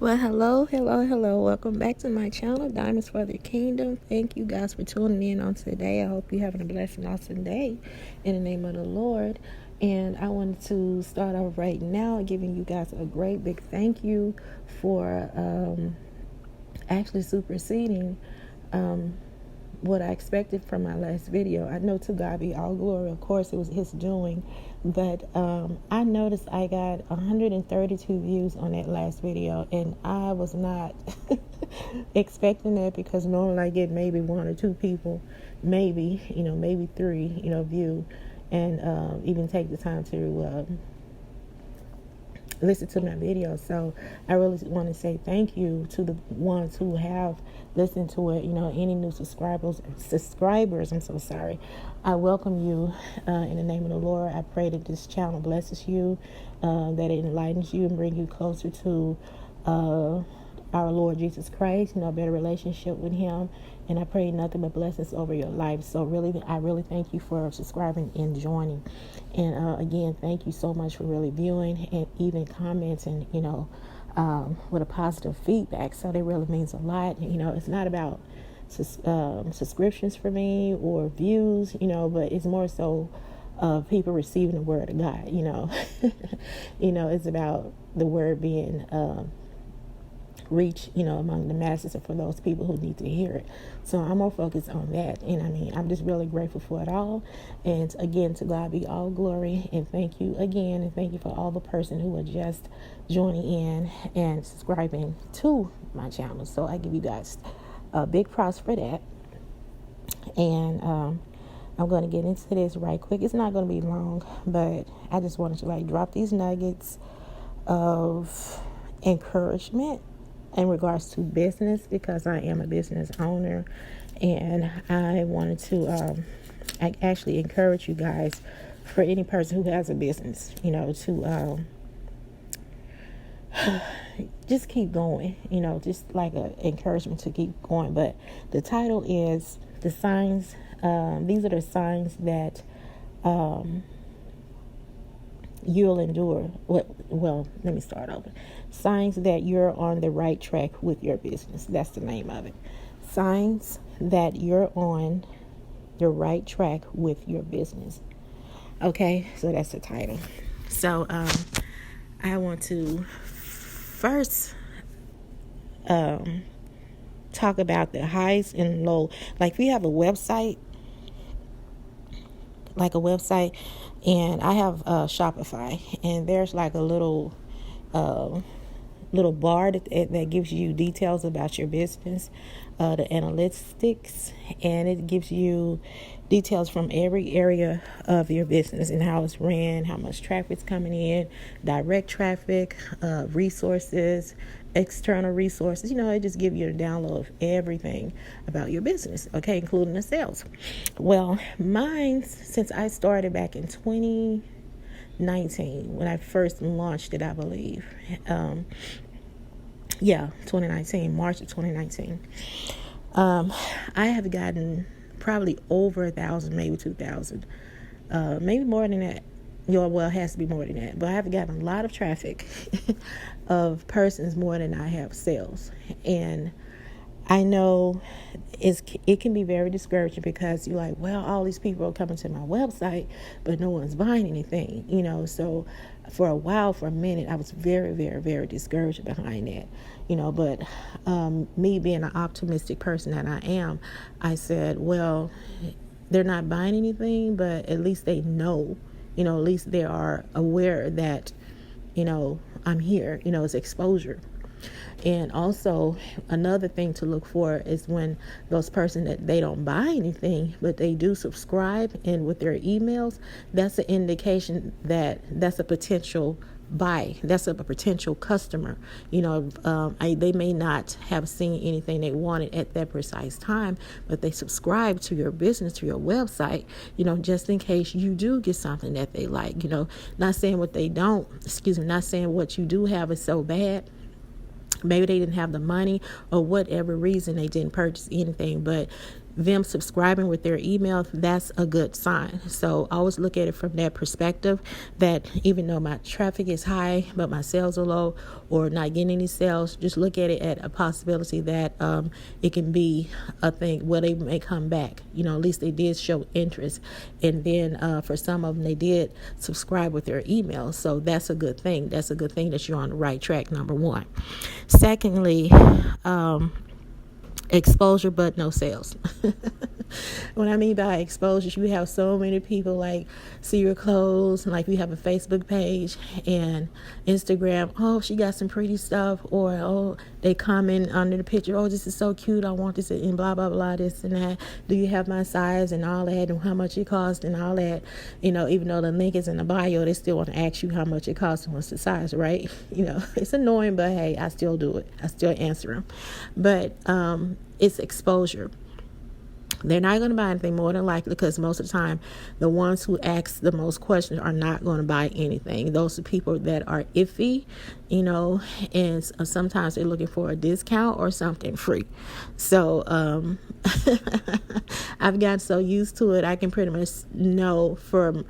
Well, hello. Welcome back to my channel, Diamonds for the Kingdom. Thank you guys for tuning in on today. I hope you're having a blessed and awesome day in the name of the Lord. And I wanted to start off right now giving you guys a great big thank you for actually superseding what I expected from my last video. I know to God be all glory. Of course, it was His doing. But I noticed I got 132 views on that last video. And I was not expecting that because normally I get maybe one or two people, maybe three, view. And even take the time to listen to my video. So I really want to say thank you to the ones who have listened to it. Any new subscribers, I'm so sorry. I welcome you in the name of the Lord. I pray that this channel blesses you, that it enlightens you and bring you closer to our Lord Jesus Christ, a better relationship with Him. And I pray nothing but blessings over your life. So I really thank you for subscribing and joining. And again, thank you so much for really viewing and even commenting, with a positive feedback. So that really means a lot. It's not about subscriptions for me or views, but it's more so people receiving the word of God, it's about the word being reach, among the masses and for those people who need to hear it. So I'm more focused on that. And I'm just really grateful for it all. And again, to God be all glory. And thank you again. And thank you for all the person who are just joining in and subscribing to my channel. So I give you guys a big props for that. And I'm going to get into this right quick. It's not going to be long, but I just wanted to drop these nuggets of encouragement in regards to business, because I am a business owner, and I wanted to actually encourage you guys, for any person who has a business, to just keep going, just like an encouragement to keep going. But the title is the signs. These are the signs that you'll endure. Well, let me start over. Signs that you're on the right track with your business. That's the name of it. Signs that you're on the right track with your business. Okay, so that's the title. So I want to first talk about the highs and lows. Like, we have a website, and I have Shopify, and there's like a little bar that gives you details about your business, the analytics, and it gives you details from every area of your business and how it's ran, how much traffic's coming in, direct traffic, resources, external resources. It just gives you a download of everything about your business, okay, including the sales. Well, mine, since I started back in 2019 when I first launched it, I believe. 2019, March of 2019. I have gotten probably over 1,000, maybe 2,000, maybe more than that. Well, it has to be more than that. But I have gotten a lot of traffic of persons more than I have sales. And I know it can be very discouraging, because you're like, well, all these people are coming to my website, but no one's buying anything, So for a minute, I was very, very, very discouraged behind that, But me being an optimistic person that I am, I said, well, they're not buying anything, but at least they know, at least they are aware that, I'm here, it's exposure. And also, another thing to look for is when those persons that they don't buy anything, but they do subscribe, and with their emails, that's an indication that that's a potential buy. That's a potential customer. They may not have seen anything they wanted at that precise time, but they subscribe to your business, to your website, just in case you do get something that they like. Not saying what you do have is so bad. Maybe they didn't have the money, or whatever reason they didn't purchase anything, but them subscribing with their email, that's a good sign. So I always look at it from that perspective, that even though my traffic is high but my sales are low or not getting any sales, just look at it at a possibility that it can be a thing where they may come back. At least they did show interest, and then for some of them they did subscribe with their email. So that's a good thing. That's a good thing that you're on the right track, number one. Secondly, exposure but no sales. What I mean by exposure, you have so many people like see your clothes, like we have a Facebook page and Instagram. Oh, she got some pretty stuff, or oh, they comment under the picture. Oh, this is so cute. I want this and blah blah blah, this and that. Do you have my size and all that, and how much it costs and all that? Even though the link is in the bio, they still want to ask you how much it costs and what's the size, right? It's annoying, but hey, I still do it. I still answer them. But it's exposure. They're not going to buy anything more than likely, because most of the time the ones who ask the most questions are not going to buy anything. Those are people that are iffy, and sometimes they're looking for a discount or something free. So I've gotten so used to it, I can pretty much know from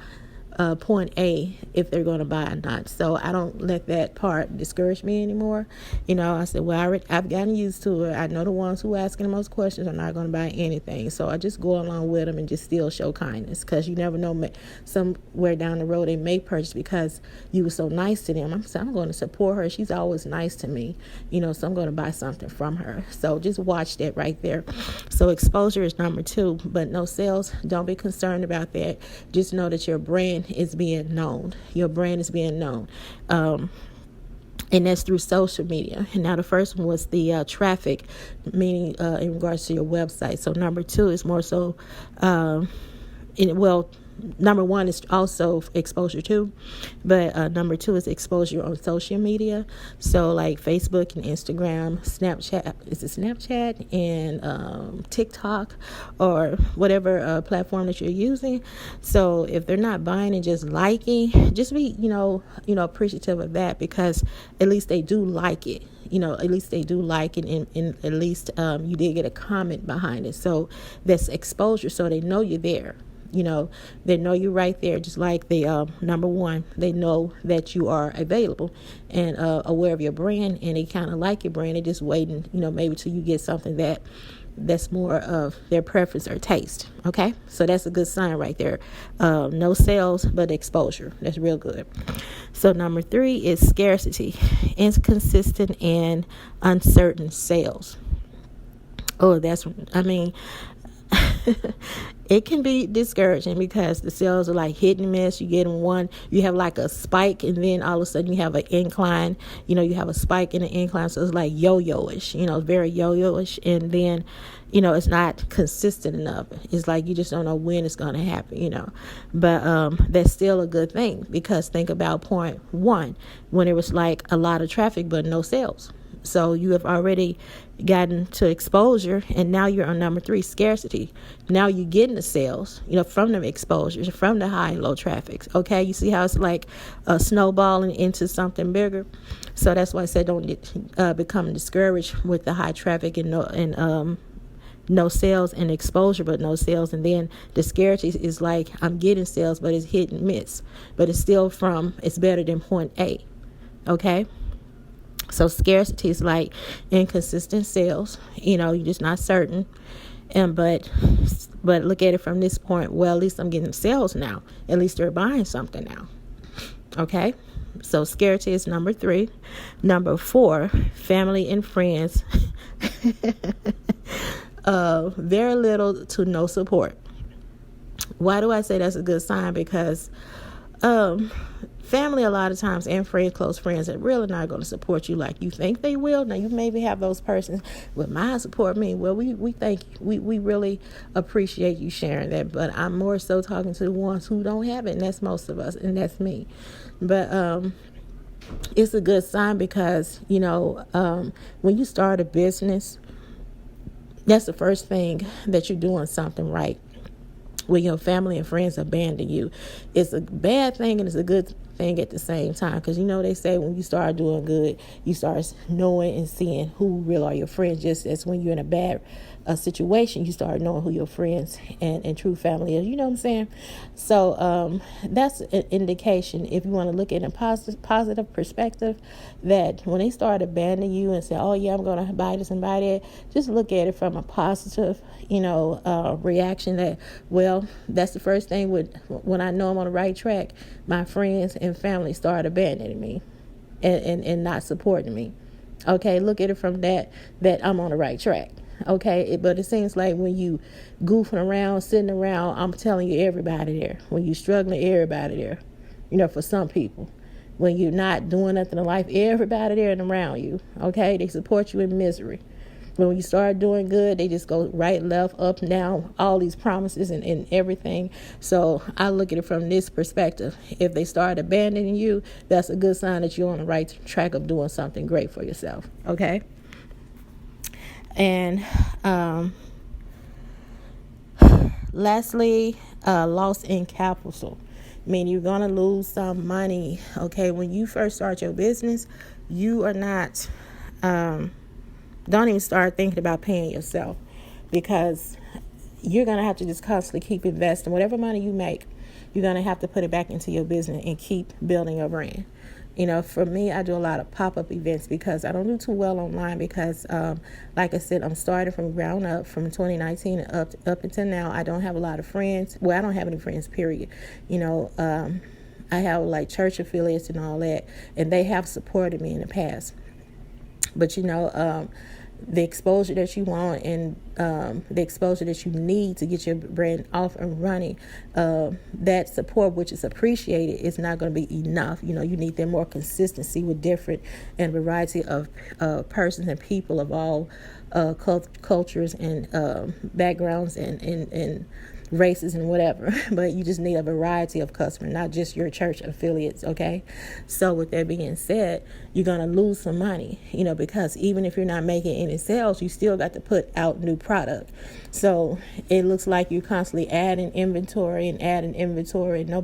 point A if they're going to buy or not. So I don't let that part discourage me anymore. I said, well, I've gotten used to it. I know the ones who are asking the most questions are not going to buy anything. So I just go along with them and just still show kindness, because you never know, somewhere down the road they may purchase because you were so nice to them. I'm going to support her. She's always nice to me, so I'm going to buy something from her. So just watch that right there. So exposure is number 2, but no sales. Don't be concerned about that. Just know that your brand is being known. Your brand is being known. And that's through social media. And now the first one was the traffic, meaning in regards to your website. So number 2 is more so, number 1 is also exposure too, but number 2 is exposure on social media. So like Facebook and Instagram, Snapchat and TikTok, or whatever platform that you're using. So if they're not buying and just liking, just be appreciative of that, because at least they do like it. At least they do like it, and at least you did get a comment behind it. So that's exposure. So they know you're there. They know you're right there, just like they, number 1, they know that you are available and aware of your brand, and they kind of like your brand. They're just waiting, maybe till you get something that's more of their preference or taste. Okay, so that's a good sign right there. No sales, but exposure. That's real good. So number 3 is scarcity, inconsistent and uncertain sales. Oh, it can be discouraging, because the sales are like hit and miss. You get one, you have like a spike, and then all of a sudden you have an incline. You have a spike and an incline, so it's like yo-yo-ish. Very yo-yo-ish, and then it's not consistent enough. It's like you just don't know when it's going to happen. But that's still a good thing, because think about point 1, when it was like a lot of traffic but no sales. So you have already gotten to exposure, and now you're on number 3, scarcity. Now you're getting the sales, from the exposures, from the high and low traffics. Okay, you see how it's like snowballing into something bigger. So that's why I said don't become discouraged with the high traffic and no sales, and exposure but no sales. And then the scarcity is like, I'm getting sales, but it's hit and miss. But it's better than point A. Okay. So scarcity is like inconsistent sales. You're just not certain. But look at it from this point. Well, at least I'm getting sales now. At least they're buying something now. Okay. So scarcity is number 3. Number 4, family and friends. Very little to no support. Why do I say that's a good sign? Because family a lot of times, and friends, close friends, are really not going to support you like you think they will. Now you maybe have those persons with mine support me. Well, we thank you. We really appreciate you sharing that. But I'm more so talking to the ones who don't have it, and that's most of us, and that's me. But it's a good sign, because when you start a business, that's the first thing that you're doing something right. When your family and friends abandon you, it's a bad thing and it's a good thing at the same time. Because they say when you start doing good, you start knowing and seeing who really are your friends. Just as when you're in a bad situation, you start knowing who your friends and true family is. You know what I'm saying? So that's an indication, if you want to look at a positive perspective, that when they start abandoning you and say, oh yeah, I'm going to buy this and buy that, just look at it from a positive reaction. That, well, that's the first thing when I know I'm on the right track, my friends and family start abandoning me and not supporting me. Okay, look at it from that I'm on the right track. Okay, but it seems like when you goofing around, sitting around, I'm telling you, everybody there. When you struggling, everybody there. For some people, when you're not doing nothing in life, everybody there and around you. Okay, they support you in misery. But when you start doing good, they just go right, left, up, down, all these promises and everything. So I look at it from this perspective. If they start abandoning you, that's a good sign that you're on the right track of doing something great for yourself. Okay. And lastly, loss in capital. Meaning you're going to lose some money. Okay, when you first start your business, you are not, don't even start thinking about paying yourself, because you're going to have to just constantly keep investing. Whatever money you make, you're going to have to put it back into your business and keep building your brand. For me, I do a lot of pop-up events because I don't do too well online because, like I said, I'm starting from ground up from 2019 up until now. I don't have a lot of friends. Well, I don't have any friends, period. I have like church affiliates and all that, and they have supported me in the past. But, the exposure that you want and the exposure that you need to get your brand off and running, that support, which is appreciated, is not going to be enough. You need that more consistency with different and variety of persons and people of all cultures and backgrounds and races and whatever. But you just need a variety of customers, not just your church affiliates. Okay, so with that being said, you're gonna lose some money, because even if you're not making any sales, you still got to put out new product. So it looks like you're constantly adding inventory. No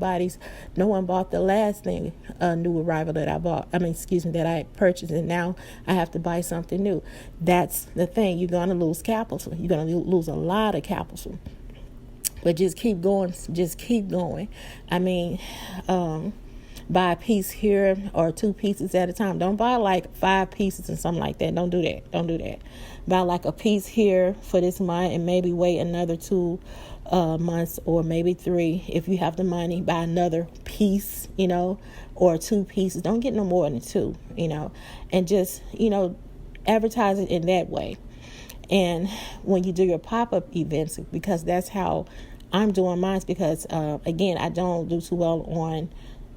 one bought the last thing, new arrival that I bought. That I purchased, and now I have to buy something new. That's the thing. You're gonna lose capital. You're gonna lose a lot of capital. But just keep going. Buy a piece here or 2 pieces at a time. Don't buy like 5 pieces and something like that. Don't do that. Buy like a piece here for this month and maybe wait another 2 months or maybe 3 if you have the money. Buy another piece, or 2 pieces. Don't get no more than 2, and just, advertise it in that way. And when you do your pop-up events, because that's how I'm doing mine, because, again, I don't do too well on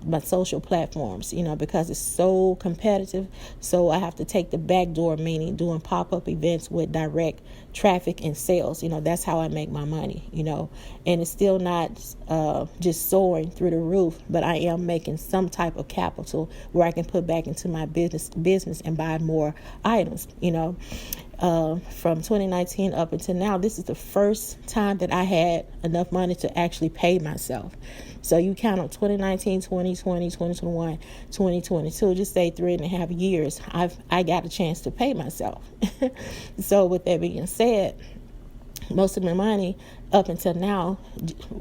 my social platforms, because it's so competitive. So I have to take the back door, meaning doing pop-up events with direct traffic and sales. That's how I make my money, and it's still not just soaring through the roof, but I am making some type of capital where I can put back into my business and buy more items, From 2019 up until now, this is the first time that I had enough money to actually pay myself. So you count on 2019, 2020, 2021, 2022, just say 3.5 years, I got a chance to pay myself. So with that being said, most of my money up until now,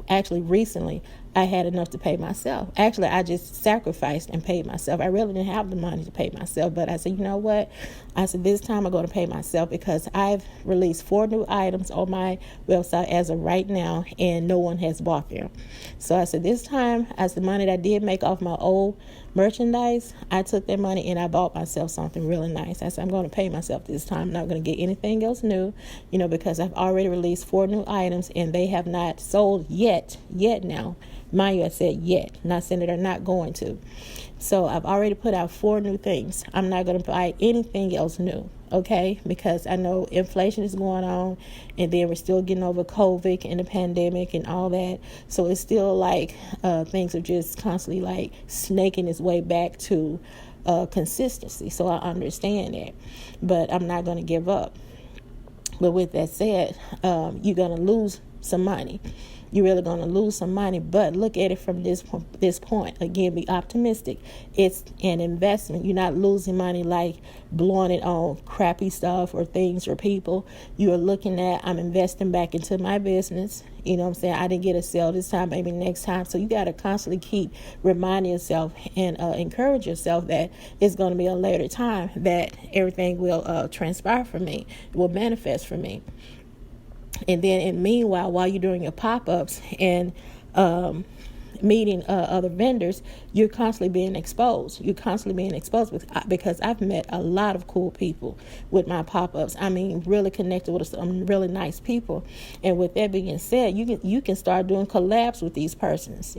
actually recently, I had enough to pay myself. Actually, I just sacrificed and paid myself. I really didn't have the money to pay myself, but I said, you know what? I said, this time I'm going to pay myself, because I've released 4 new items on my website as of right now, and no one has bought them. So I said, this time, as the money that I did make off my old merchandise, I took that money and I bought myself something really nice. I said, I'm going to pay myself this time. I'm not going to get anything else new, because I've already released 4 new items and they have not sold yet now. Mind you, I said yet, not saying that they're not going to. So I've already put out 4 new things. I'm not going to buy anything else new, okay? Because I know inflation is going on, and then we're still getting over COVID and the pandemic and all that. So it's still like things are just constantly like snaking its way back to consistency. So I understand that, but I'm not going to give up. But with that said, you're going to lose some money. you're really going to lose some money. But look at it from this point. Again, be optimistic. It's an investment. You're not losing money like blowing it on crappy stuff or things or people. You are looking at, I'm investing back into my business. You know what I'm saying? I didn't get a sale this time, maybe next time. So you got to constantly keep reminding yourself and encourage yourself that it's going to be a later time that everything will transpire for me, will manifest for me. And then, meanwhile, while you're doing your pop-ups and meeting other vendors, you're constantly being exposed. Because I've met a lot of cool people with my pop-ups. I mean, really connected with some really nice people. And with that being said, you can start doing collabs with these persons.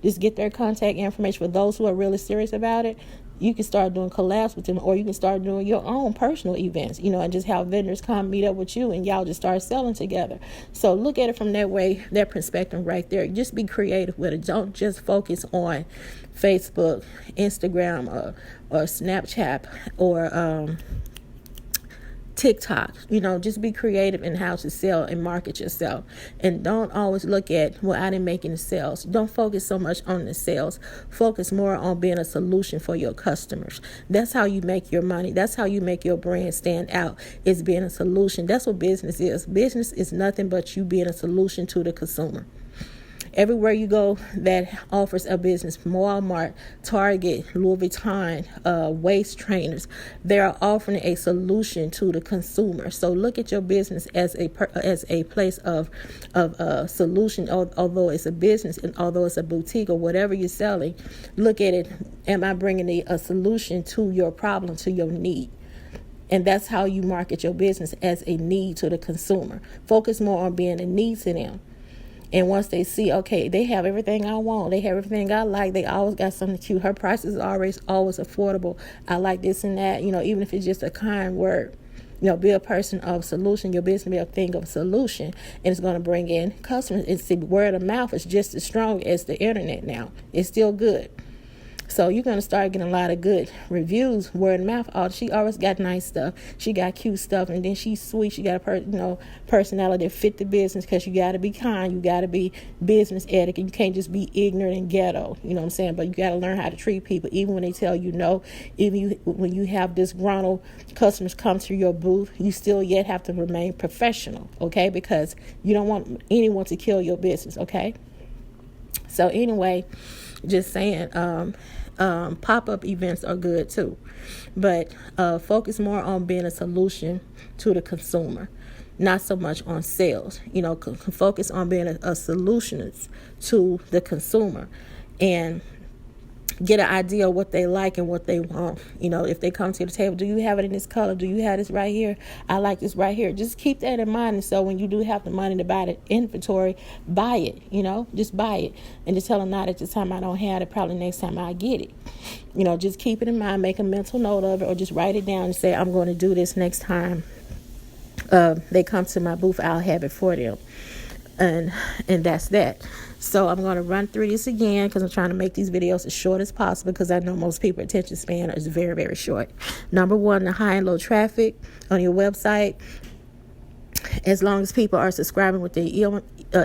Just get their contact information for those who are really serious about it. You can start doing collabs with them, or you can start doing your own personal events, and just have vendors come meet up with you and y'all just start selling together. So look at it from that perspective right there. Just be creative with it. Don't just focus on Facebook, Instagram, or Snapchat, or TikTok. Just be creative in how to sell and market yourself. And don't always look at, I didn't make any sales. Don't focus so much on the sales. Focus more on being a solution for your customers. That's how you make your money. That's how you make your brand stand out, is being a solution. That's what business is. Business is nothing but you being a solution to the consumer. Everywhere you go that offers a business, Walmart, Target, Louis Vuitton, waist trainers, they are offering a solution to the consumer. So look at your business as a place of solution. Although it's a business and although it's a boutique or whatever you're selling, look at it. Am I bringing a solution to your problem, to your need? And that's how you market your business, as a need to the consumer. Focus more on being a need to them. And once they see, okay, they have everything I want, they have everything I like, they always got something cute, her prices are always affordable, I like this and that, even if it's just a kind word, be a person of solution. Your business be a thing of solution, and it's going to bring in customers. And see, word of mouth is just as strong as the internet now. It's still good. So you're going to start getting a lot of good reviews, word of mouth. Oh, she always got nice stuff. She got cute stuff. And then she's sweet. She got a personality that fit the business, because you got to be kind. You got to be business etiquette. You can't just be ignorant and ghetto. You know what I'm saying? But you got to learn how to treat people, even when they tell you no. Even when you have disgruntled customers come to your booth, you still yet have to remain professional, okay? Because you don't want anyone to kill your business, okay? So anyway, just saying, pop-up events are good too, but focus more on being a solution to the consumer, not so much on sales. Focus on being a solutionist to the consumer, and get an idea of what they like and what they want. If they come to the table, do you have it in this color? Do you have this right here? I like this right here. Just keep that in mind. And so when you do have the money to buy the inventory, buy it, just buy it. And just tell them, not at this time I don't have it, probably next time I get it. Just keep it in mind, make a mental note of it, or just write it down and say, I'm going to do this next time they come to my booth, I'll have it for them. And that's that. So I'm going to run through this again, because I'm trying to make these videos as short as possible, because I know most people's attention span is very, very short. Number one, the high and low traffic on your website. As long as people are subscribing with their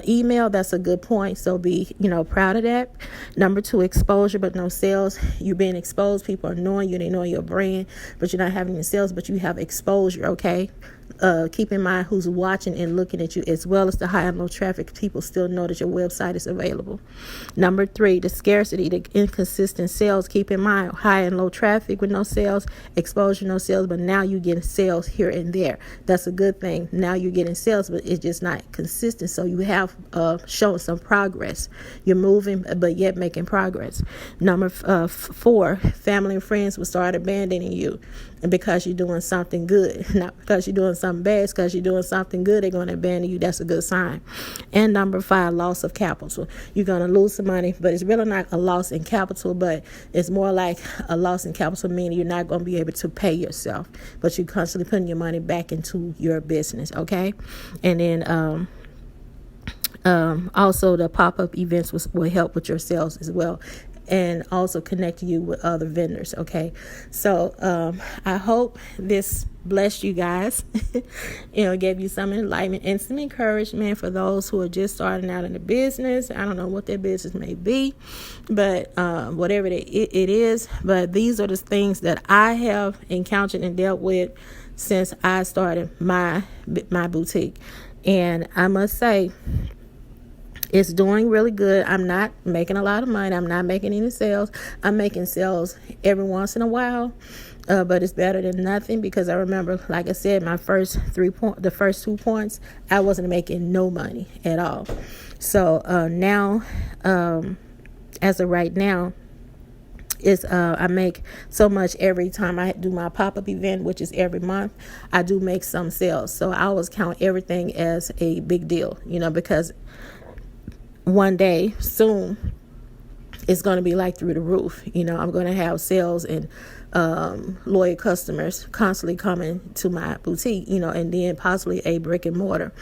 email, that's a good point. So be, proud of that. Number two, exposure but no sales. You're being exposed. People are knowing you. They know your brand, but you're not having any sales, but you have exposure, okay? Keep in mind who's watching and looking at you, as well as the high and low traffic. People still know that your website is available. Number three, the scarcity, the inconsistent sales. Keep in mind, high and low traffic with no sales, exposure, no sales, but now you're getting sales here and there. That's a good thing. Now you're getting sales, but it's just not consistent. So you have shown some progress. You're moving, but yet making progress. Number four, family and friends will start abandoning you. And because you're doing something good, not because you're doing something bad, it's because you're doing something good, they're going to abandon you. That's a good sign. And number five, loss of capital. You're going to lose some money, but it's really not a loss in capital, but it's more like a loss in capital, meaning you're not going to be able to pay yourself, but you're constantly putting your money back into your business, okay? And then also the pop-up events will help with your sales as well. and also connect you with other vendors. Okay, so I hope this blessed you guys. Gave you some enlightenment and some encouragement for those who are just starting out in the business. I don't know what their business may be, but whatever it is. But these are the things that I have encountered and dealt with since I started my boutique, and I must say, it's doing really good. I'm not making a lot of money. I'm not making any sales. I'm making sales every once in a while, but it's better than nothing, because I remember, like I said, the first 2 points, I wasn't making no money at all. So now, as of right now, I make so much every time I do my pop-up event, which is every month. I do make some sales. So I always count everything as a big deal, because one day soon it's going to be like through the roof. I'm going to have sales and loyal customers constantly coming to my boutique, and then possibly a brick and mortar.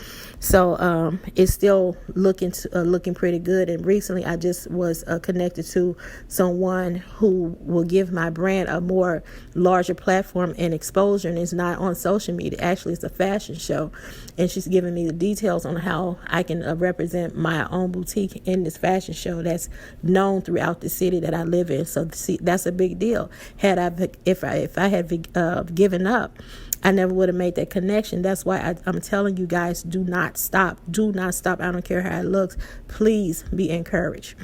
So it's still looking pretty good. And recently I just was connected to someone who will give my brand a more larger platform and exposure, and it's not on social media. Actually, it's a fashion show, and she's giving me the details on how I can represent my own boutique in this fashion show that's known throughout the city that I live in. So see, that's a big deal. If I had given up, I never would have made that connection. That's why I'm telling you guys, do not stop. Do not stop. I don't care how it looks. Please be encouraged.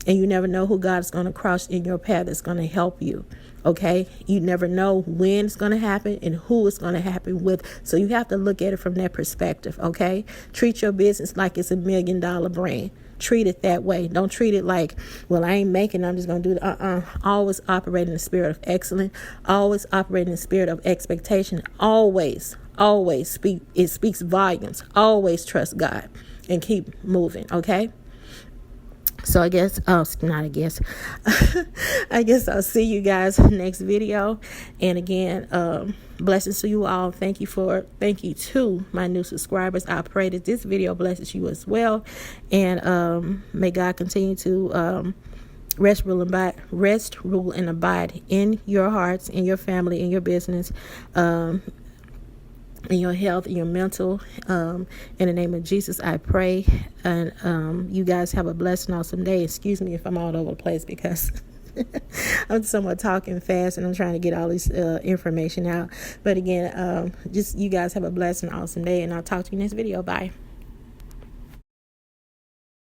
And you never know who God is going to cross in your path that's going to help you. Okay? You never know when it's going to happen and who it's going to happen with. So you have to look at it from that perspective. Okay? Treat your business like it's $1 million brand. Treat it that way. Don't treat it like, well, I ain't making, I'm just going to do it. Always operate in the spirit of excellence. Always operate in the spirit of expectation. Always speak. It speaks volumes. Always trust God and keep moving. Okay? So I guess I'll see you guys next video. And again, blessings to you all. Thank you to my new subscribers. I pray that this video blesses you as well. And may God continue to rest, rule, and abide in your hearts, in your family, in your business, in your health, in your mental. In the name of Jesus, I pray. And you guys have a blessed and awesome day. Excuse me if I'm all over the place, because I'm somewhat talking fast and I'm trying to get all this information out. But again, just you guys have a blessed and awesome day, and I'll talk to you next video. Bye.